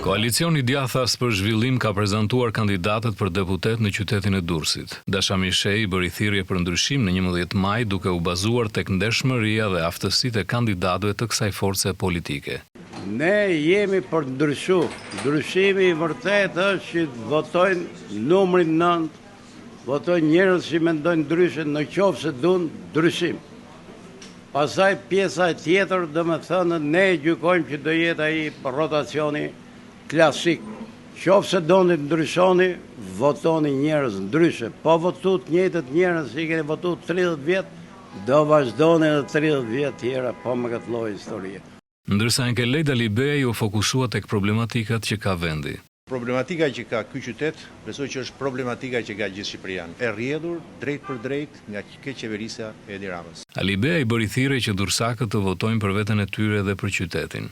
Koalicioni Djathas për Zhvillim ka prezantuar kandidatët për deputet në qytetin e Durrësit. Dasha Mishej bëri thirrje për ndryshim në 11 maj duke u bazuar tek ndershmëria dhe aftësitë e kandidatëve të kësaj force politike. Ne jemi për ndryshu. Ndryshimi i vërtet është që votojnë numrin 9, votojnë njerëz që mendojnë ndryshe në qoftë se duan ndryshim. Pastaj pjesa e tjetër, domethënë ne gjykojmë që do jetë ai rotacioni klasik. Qoftë se doni të ndryshoni, votoni njerëz ndryshe. Po votu të njëjtët njerëz që keni votuar 30 vjet, do vazhdoni edhe 30 vjet tjera po me këtë lloj historie. Ndërsa Enkelejda Libej u fokusua tek problematikat që ka vendi. Problematika që ka ky qytet, besoj që është problematika që ka gjithë Shqipërian. E rrjedhur drejt për drejt nga qeverisja e Edi Ramës. Libej bëri thirrje që durrësakët të votojnë për veten e tyre dhe për qytetin.